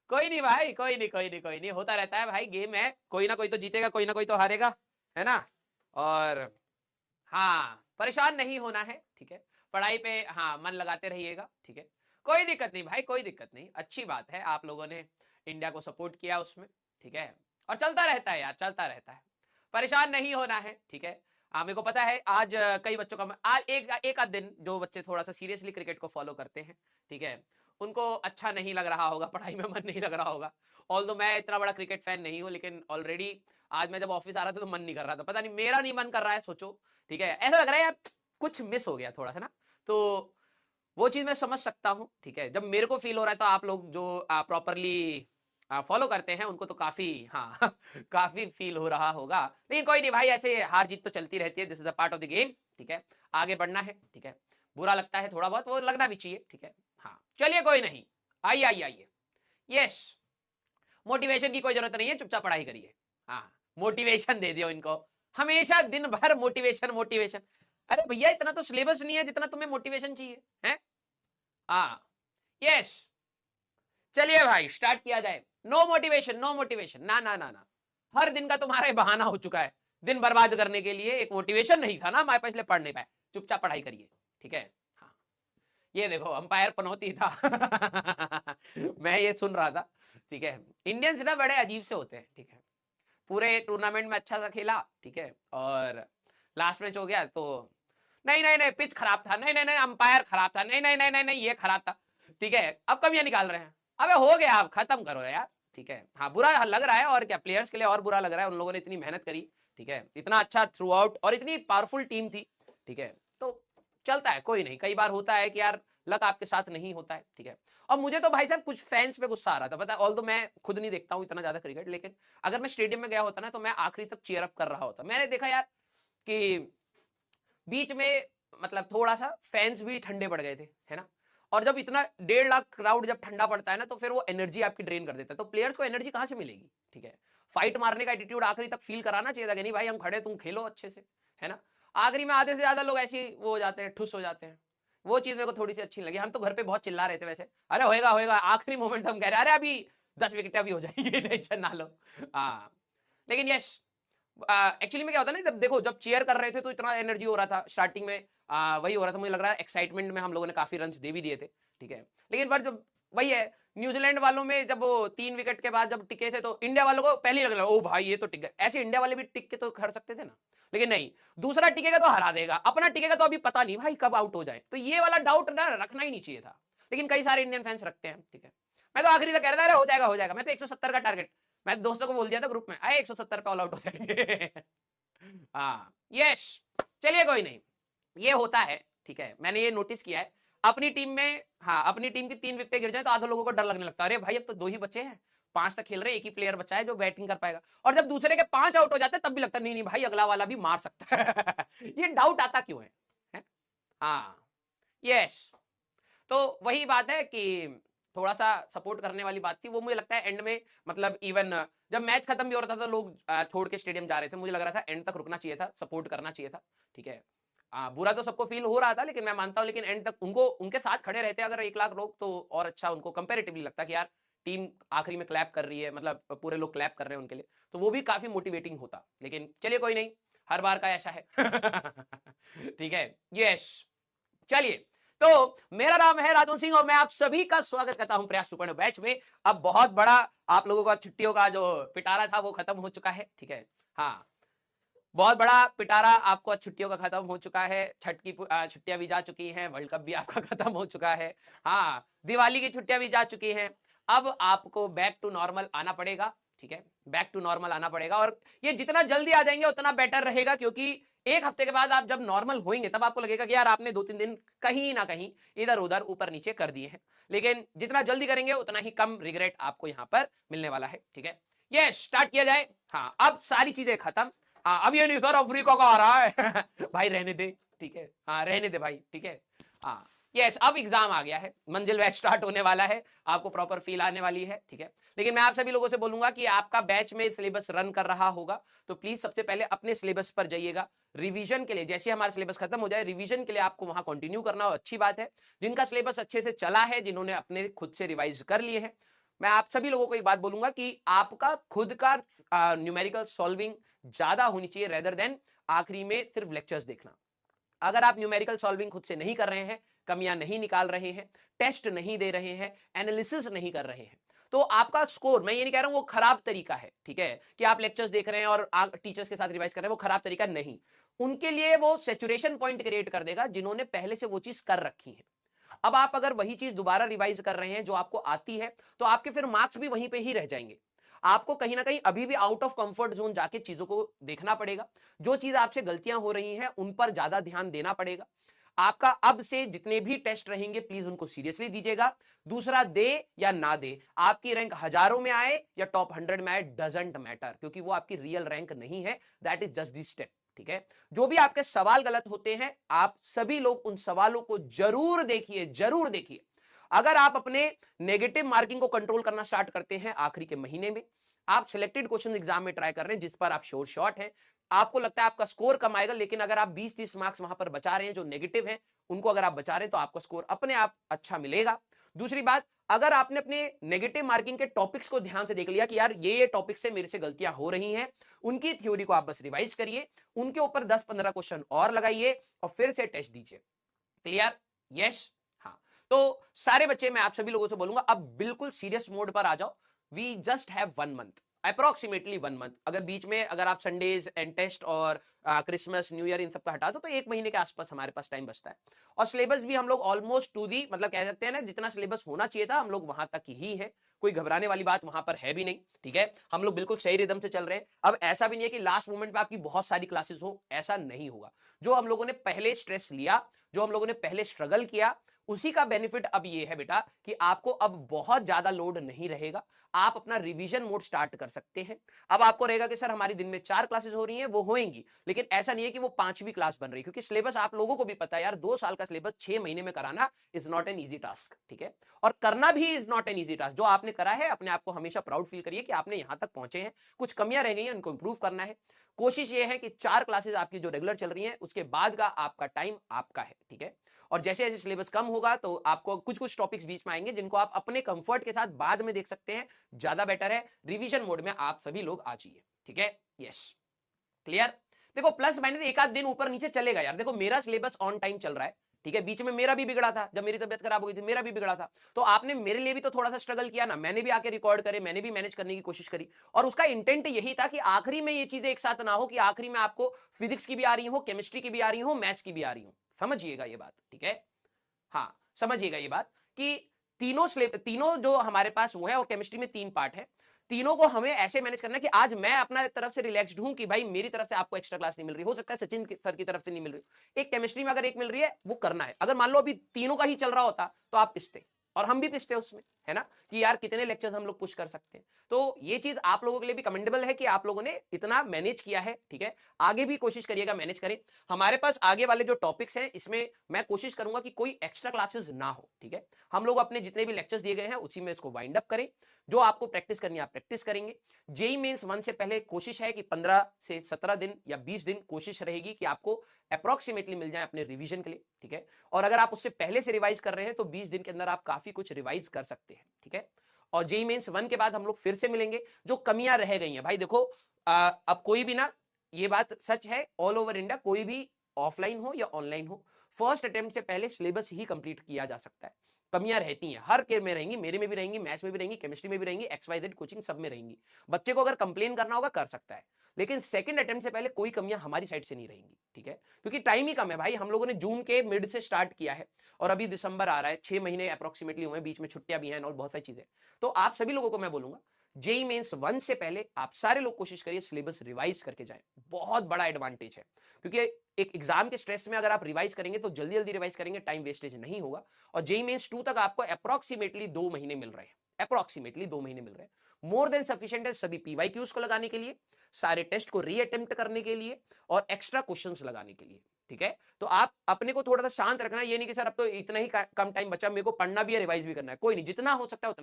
कोई नहीं भाई, कोई नहीं, कोई नहीं, कोई नहीं, होता रहता है भाई, गेम है, कोई ना कोई तो जीतेगा, कोई ना कोई तो हारेगा, है ना। और हाँ, परेशान नहीं होना है, ठीक है। पढ़ाई पे हाँ मन लगाते रहिएगा, ठीक है। कोई दिक्कत नहीं भाई, कोई दिक्कत नहीं, अच्छी बात है, आप लोगों ने इंडिया को सपोर्ट किया उसमें, ठीक है। और चलता रहता है यार, चलता रहता है, परेशान नहीं होना है, ठीक है। मेरे को पता है आज कई बच्चों का, आज एक आध दिन जो बच्चे थोड़ा सा सीरियसली क्रिकेट को फॉलो करते हैं, ठीक है, उनको अच्छा नहीं लग रहा होगा, पढ़ाई में मन नहीं लग रहा होगा। ऑल दो मैं इतना बड़ा क्रिकेट फैन नहीं हूँ, लेकिन ऑलरेडी आज मैं जब ऑफिस आ रहा था तो मन नहीं कर रहा था, पता नहीं मेरा नहीं मन कर रहा है, सोचो, ठीक है। ऐसा लग रहा है यार कुछ मिस हो गया थोड़ा सा ना, तो वो चीज मैं समझ सकता हूँ, ठीक है। जब मेरे को फील हो रहा है तो आप लोग जो प्रॉपरली फॉलो करते हैं उनको तो काफी, हाँ काफी फील हो रहा होगा, लेकिन कोई नहीं भाई, ऐसे हार जीत तो चलती रहती है, this is a part of the game, ठीक है। आगे बढ़ना है, ठीक है। बुरा लगता है थोड़ा बहुत, वो लगना भी चाहिए, ठीक है। हाँ चलिए कोई नहीं, आइए आइए आइए, यस। मोटिवेशन की कोई जरूरत नहीं है, चुपचाप पढ़ाई करिए। हाँ, मोटिवेशन दे दियो इनको, हमेशा दिन भर मोटिवेशन मोटिवेशन। अरे भैया इतना तो सिलेबस नहीं है जितना तुम्हें मोटिवेशन चाहिए है। हाँ, यस। चलिए भाई स्टार्ट किया जाए। नो मोटिवेशन, नो मोटिवेशन, ना ना ना ना, हर दिन का तुम्हारा बहाना हो चुका है दिन बर्बाद करने के लिए, एक मोटिवेशन नहीं था ना हमारे पास, इसलिए पढ़ नहीं पाए, चुपचाप पढ़ाई करिए, ठीक है। हाँ, ये देखो अंपायर पनौती था मैं ये सुन रहा था, ठीक है। इंडियंस ना बड़े अजीब से होते हैं, ठीक है। पूरे टूर्नामेंट में अच्छा सा खेला, ठीक है, और लास्ट मैच हो गया तो नहीं नहीं नहीं पिच खराब था, नहीं नहीं नहीं अंपायर खराब था, नहीं नहीं नहीं नहीं नहीं ये खराब था, ठीक है। अब कमियां निकाल रहे हैं, अबे हो गया, आप खत्म करो यार, ठीक है। हाँ बुरा लग रहा है, और क्या प्लेयर्स के लिए और बुरा लग रहा है, उन लोगों ने इतनी मेहनत करी, ठीक है, इतना अच्छा थ्रू आउट, और इतनी पावरफुल टीम थी, ठीक है। तो चलता है, कोई नहीं, कई बार होता है कि यार लक आपके साथ नहीं होता है, ठीक है। और मुझे तो भाई साहब कुछ फैंस पे गुस्सा आ रहा था, पता है, ऑल दो मैं खुद नहीं देखता हूँ इतना ज्यादा क्रिकेट, लेकिन अगर मैं स्टेडियम में गया होता ना तो मैं आखिरी तक चीयर अप कर रहा होता। मैंने देखा यार कि बीच में मतलब थोड़ा सा फैंस भी ठंडे पड़ गए थे, है ना। और जब इतना 1.5 लाख क्राउड जब ठंडा पड़ता है ना, तो फिर वो एनर्जी आपकी ड्रेन कर देता है, तो प्लेयर्स को एनर्जी कहां से मिलेगी, ठीक है। फाइट मारने का एटीट्यूड आखिरी तक फील कराना चाहिए था कि नहीं भाई हम खड़े, तुम खेलो अच्छे से, है ना। आखिरी में आधे से ज्यादा लोग ऐसे वो हो जाते हैं, ठुस हो जाते हैं। वो चीज मेरे को थोड़ी सी अच्छी लगी। हम तो घर पे बहुत चिल्ला रहे थे वैसे, अरे होएगा होएगा, आखिरी मोमेंट हम कह रहे अरे अभी 10 विकेट अभी हो जाएंगे टेंशन ना लो। हाँ, लेकिन यस, एक्चुअली में क्या होता है ना, जब देखो जब चेयर कर रहे थे तो इतना एनर्जी हो रहा था स्टार्टिंग में, वही हो रहा था, मुझे लग रहा है एक्साइटमेंट में हम लोगों ने काफी रन दे भी दिए थे, ठीक है। लेकिन पर जब वही है, न्यूजीलैंड वालों में जब वो 3 विकेट के बाद जब टिके थे तो इंडिया वालों को पहले ही लग रहा ओ भाई ये तो टिक गए, ऐसे इंडिया वाले भी टिक के तो कर सकते थे ना, लेकिन नहीं, दूसरा टिकेगा तो हरा देगा, अपना टिकेगा तो अभी पता नहीं भाई कब आउट हो जाए, तो ये वाला डाउट ना रखना ही नहीं चाहिए था, लेकिन कई सारे इंडियन फैंस रखते हैं, ठीक है। मैं तो आखिरी तक कह रहा था हो जाएगा हो जाएगा, मैं तो 170 का टारगेट, मैं दोस्तों को बोल दिया था ग्रुप में, आए 170 पे ऑल आउट हो जाएंगे हाँ यस। चलिए कोई नहीं, ये होता है, ठीक है, मैंने ये नोटिस किया है अपनी टीम में। हाँ, अपनी टीम की 3 विकेट गिर जाए तो आधे लोगों को डर लगने लगता है, अरे भाई अब तो 2 ही बचे हैं, 5 तक खेल रहे हैं, एक ही प्लेयर बचा है जो बैटिंग कर पाएगा, और जब दूसरे के 5 आउट हो जाते हैं तब भी लगता है नहीं नहीं भाई अगला वाला भी मार सकता है ये डाउट आता क्यों है? हाँ यस। तो वही बात है कि थोड़ा सा सपोर्ट करने वाली बात थी वो, मुझे लगता है एंड में, मतलब इवन जब मैच खत्म भी हो रहा था तो लोग छोड़ के स्टेडियम जा रहे थे, मुझे लग रहा था एंड तक रुकना चाहिए था, सपोर्ट करना चाहिए था, ठीक है। बुरा तो सबको फील हो रहा था, लेकिन मैं मानता हूं, लेकिन एंड तक उनको उनके साथ खड़े रहते अगर 1 लाख लोग तो और अच्छा उनको कंपेरेटिवली लगता कि यार टीम आखिरी में क्लैप कर रही है, मतलब पूरे लोग क्लैप कर रहे हैं उनके लिए, तो वो भी काफी मोटिवेटिंग होता, लेकिन चलिए कोई नहीं, हर बार का ऐसा है ठीक है, यस। चलिए, तो मेरा नाम है राजन सिंह और मैं आप सभी का स्वागत करता हूं प्रयास 2.0 बैच में। अब बहुत बड़ा आप लोगों का छुट्टियों का जो पिटारा था वो खत्म हो चुका है, ठीक है। हाँ, बहुत बड़ा पिटारा आपको छुट्टियों का खत्म हो चुका है, छठ की छुट्टियां भी जा चुकी हैं, वर्ल्ड कप भी आपका खत्म हो चुका है, हाँ दिवाली की छुट्टियां भी जा चुकी हैं। अब आपको बैक टू नॉर्मल आना पड़ेगा, ठीक है, बैक टू नॉर्मल आना पड़ेगा, और ये जितना जल्दी आ जाएंगे उतना बेटर रहेगा, क्योंकि 1 हफ्ते के बाद आप जब नॉर्मल होंगे तब आपको लगेगा कि यार आपने 2-3 दिन कहीं ना कहीं इधर उधर ऊपर नीचे कर दिए हैं, लेकिन जितना जल्दी करेंगे उतना ही कम रिग्रेट आपको यहां पर मिलने वाला है, ठीक है। ये स्टार्ट किया जाए। हाँ, अब सारी चीजें खत्म। हाँ, अब ये नहीं सर अफ्रीका का आ रहा है भाई रहने दे, ठीक है, हाँ रहने दे भाई, ठीक है। हाँ यस, अब एग्जाम आ गया है, मंजिल बैच स्टार्ट होने वाला है, आपको प्रॉपर फील आने वाली है, ठीक है। लेकिन मैं आप सभी लोगों से बोलूंगा कि आपका बैच में सिलेबस रन कर रहा होगा, तो प्लीज सबसे पहले अपने सिलेबस पर जाइएगा रिवीजन के लिए, जैसे हमारा सिलेबस खत्म हो जाए रिवीजन के लिए आपको वहां कंटिन्यू करना हो, अच्छी बात है। जिनका सिलेबस अच्छे से चला है, जिन्होंने अपने खुद से रिवाइज कर लिए हैं, मैं आप सभी लोगों को एक बात बोलूंगा कि आपका खुद का न्यूमेरिकल सॉल्विंग ज्यादा होनी चाहिए रेदर देन आखिरी में सिर्फ लेक्चर्स देखना। अगर आप न्यूमेरिकल सॉल्विंग खुद से नहीं कर रहे हैं, कमियां नहीं निकाल रहे हैं, टेस्ट नहीं दे रहे हैं, एनालिसिस नहीं कर रहे हैं, तो आपका स्कोर, मैं ये नहीं कह रहा हूं वो खराब तरीका है, ठीक है, कि आप लेक्चर्स देख रहे हैं और टीचर्स के साथ रिवाइज कर रहे हैं, वो खराब तरीका नहीं। उनके लिए वो सेचुरेशन पॉइंट क्रिएट कर देगा जिन्होंने पहले से वो चीज कर रखी है। अब आप अगर वही चीज दोबारा रिवाइज कर रहे हैं जो आपको आती है, तो आपके फिर मार्क्स भी वहीं पे ही रह जाएंगे। आपको कहीं ना कहीं अभी भी आउट ऑफ कंफर्ट जोन जाके चीजों को देखना पड़ेगा। जो चीज आपसे गलतियां हो रही हैं उन पर ज्यादा ध्यान देना पड़ेगा। आपका अब से जितने भी टेस्ट रहेंगे प्लीज उनको सीरियसली दीजिएगा। दूसरा, दे या ना दे, आपकी रैंक हजारों में आए या टॉप 100 में आए, डजंट मैटर, क्योंकि वो आपकी रियल रैंक नहीं है। That is just the step, ठीक है। जो भी आपके सवाल गलत होते हैं, आप सभी लोग उन सवालों को जरूर देखिए, जरूर देखिए। अगर आप अपने नेगेटिव मार्किंग को कंट्रोल करना स्टार्ट करते हैं आखिरी के महीने में, आप सिलेक्टेड क्वेश्चन एग्जाम में ट्राई कर रहे हैं जिस पर आप श्योर शॉट हैं, आपको लगता है आपका स्कोर कम आएगा, लेकिन अगर आप 20-30 मार्क्स वहां पर बचा रहे हैं जो नेगेटिव हैं, उनको अगर आप बचा रहे हैं तो आपका स्कोर अपने आप अच्छा मिलेगा। दूसरी बात, अगर आपने अपने नेगेटिव मार्किंग के टॉपिक्स को ध्यान से देख लिया कि यार ये टॉपिक से मेरे से गलतियां हो रही हैं, उनकी थ्योरी को आप बस रिवाइज करिए, उनके ऊपर 10-15 क्वेश्चन और लगाइए और फिर से टेस्ट दीजिए। क्लियर? यस। हाँ, तो सारे बच्चे, मैं आप सभी लोगों से बोलूंगा अब बिल्कुल सीरियस मोड पर आ जाओ। We just have 1 month, approximately 1 month. अगर बीच में अगर आप संडेज एंड टेस्ट और क्रिसमस न्यू ईयर इन सब का हटा दो तो 1 महीने के आसपास हमारे पास टाइम बचता है। और सिलेबस भी हम लोग ऑलमोस्ट टू दी, मतलब कह सकते हैं ना, जितना सिलेबस होना चाहिए था हम लोग वहां तक ही है। कोई घबराने वाली बात वहां पर है भी नहीं, ठीक है। हम लोग बिल्कुल सही रिदम से चल रहे हैं। अब ऐसा भी नहीं है कि लास्ट मोमेंट में आपकी बहुत सारी क्लासेस हो, ऐसा नहीं होगा। जो हम लोगों ने पहले स्ट्रेस लिया, जो हम लोगों ने पहले स्ट्रगल किया, उसी का बेनिफिट अब ये है बेटा कि आपको अब बहुत ज्यादा लोड नहीं रहेगा। आप अपना रिवीजन मोड स्टार्ट कर सकते हैं। अब आपको रहेगा कि सर हमारी दिन में 4 क्लासेस हो रही हैं, वो होंगी, लेकिन ऐसा नहीं है कि वो 5वीं क्लास बन रही है, क्योंकि सिलेबस आप लोगों को भी पता है यार, 2 साल का सिलेबस 6 महीने में कराना is not an easy task, ठीक है। और करना भी is not an easy task. जो आपने करा है, अपने आप को हमेशा प्राउड फील करिए कि आपने यहां तक पहुंचे हैं। कुछ कमियां रह गई हैं, उनको इंप्रूव करना है। कोशिश ये है कि 4 क्लासेस आपकी जो रेगुलर चल रही हैं, उसके बाद का आपका टाइम आपका है, ठीक है। और जैसे जैसे सिलेबस कम होगा तो आपको कुछ कुछ टॉपिक्स बीच में आएंगे जिनको आप अपने कंफर्ट के साथ बाद में देख सकते हैं। ज्यादा बेटर है रिवीजन मोड में आप सभी लोग आ जाइए, ठीक है। Yes, clear. देखो प्लस माइनस एक आध दिन ऊपर नीचे चलेगा यार। देखो मेरा सिलेबस ऑन टाइम चल रहा है, ठीक है। बीच में मेरा भी बिगड़ा था, जब मेरी तबियत खराब हो गई थी मेरा भी बिगड़ा था। तो आपने मेरे लिए भी तो थोड़ा सा स्ट्रगल किया ना, मैंने भी आके रिकॉर्ड करे, मैंने भी मैनेज करने की कोशिश करी। और उसका इंटेंट यही था कि आखिरी में ये चीजें एक साथ ना हो, कि आखिरी में आपको फिजिक्स की भी आ रही हो, केमिस्ट्री की भी आ रही हो, मैथ्स की भी आ रही हो। समझिएगा ये बात, ठीक है। हाँ, समझिएगा ये बात कि तीनों जो हमारे पास वो है, और केमिस्ट्री में 3 पार्ट है, तीनों को हमें ऐसे मैनेज करना है कि आज मैं अपना तरफ से रिलैक्स्ड हूं कि भाई मेरी तरफ से आपको एक्स्ट्रा क्लास नहीं मिल रही, हो सकता है सचिन सर की तरफ से नहीं मिल रही। एक केमिस्ट्री में अगर एक मिल रही है वो करना है। अगर मान लो अभी तीनों का ही चल रहा होता तो आप पिसते, और हम भी पिसते उसमें, है ना, कि यार कितने लेक्चर्स हम लोग पुश कर सकते हैं। तो ये चीज आप लोगों के लिए भी कमेंडेबल है कि आप लोगों ने इतना मैनेज किया है, ठीक है। आगे भी कोशिश करिएगा मैनेज करें। हमारे पास आगे वाले जो टॉपिक्स हैं इसमें मैं कोशिश करूंगा कि कोई एक्स्ट्रा क्लासेस ना हो, ठीक है। हम लोग अपने जितने भी लेक्चर्स दिए गए हैं उसी में इसको वाइंड अप करें। जो आपको प्रैक्टिस करनी है आप प्रैक्टिस करेंगे। जेई मेंस 1 से पहले कोशिश है कि 15 से 17 दिन या 20 दिन कोशिश रहेगी कि आपको अप्रोक्सीमेटली मिल जाए अपने रिवीजन के लिए, ठीक है। और अगर आप उससे पहले से रिवाइज कर रहे हैं तो 20 दिन के अंदर आप काफी कुछ रिवाइज कर सकते हैं, ठीक है। और जेई मेंस 1 के बाद हम लोग फिर से मिलेंगे। जो कमियां रह गई हैं भाई, देखो अब कोई भी ना, ये बात सच है ऑल ओवर इंडिया, कोई भी ऑफलाइन हो या ऑनलाइन हो, फर्स्ट अटेम्प्ट से पहले सिलेबस ही कंप्लीट किया जा सकता है। कमियां रहती हैं, हर के में रहेंगी, मेरे में भी रहेंगी, मैथ्स में भी रहेंगी, केमिस्ट्री में भी रहेंगी, XYZ कोचिंग सब में रहेंगी। बच्चे को अगर कंप्लेन करना होगा कर सकता है, लेकिन सेकंड अटेम्प्ट से पहले कोई कमियां हमारी साइड से नहीं रहेंगी, ठीक है। क्योंकि टाइम ही कम है भाई। हम लोगों ने जून के मिड से स्टार्ट किया है और अभी दिसंबर आ रहा है, 6 महीने अप्रोक्सीमेटली हुए, बीच में छुट्टियां भी हैं और बहुत सारी चीजें। तो आप सभी लोगों को मैं बोलूंगा जेई मेंस 1 से पहले आप सारे लोग कोशिश करिए सिलेबस रिवाइज करके जाएं। बहुत बड़ा एडवांटेज है, क्योंकि एक एग्जाम के स्ट्रेस में अगर आप रिवाइज करेंगे तो जल्दी जल्दी रिवाइज करेंगे, टाइम वेस्टेज नहीं होगा। और जेई मेंस 2 तक आपको अप्रोक्सीमेटली 2 महीने मिल रहे हैं, अप्रोक्सीमेटली 2 महीने मिल रहे हैं। मोर देन सफिशिएंट है सभी पीवाईक्यूज को लगाने के लिए, सारे टेस्ट को रीअटेम्प्ट करने के लिए और एक्स्ट्रा क्वेश्चंस लगाने के लिए, ठीक है। तो आप अपने को थोड़ा सा शांत रखना। ये नहीं कि सर अब तो इतना ही कम टाइम बचा, मेरे को पढ़ना भी है रिवाइज भी करना है, कोई नहीं, जितना हो सकता है उतना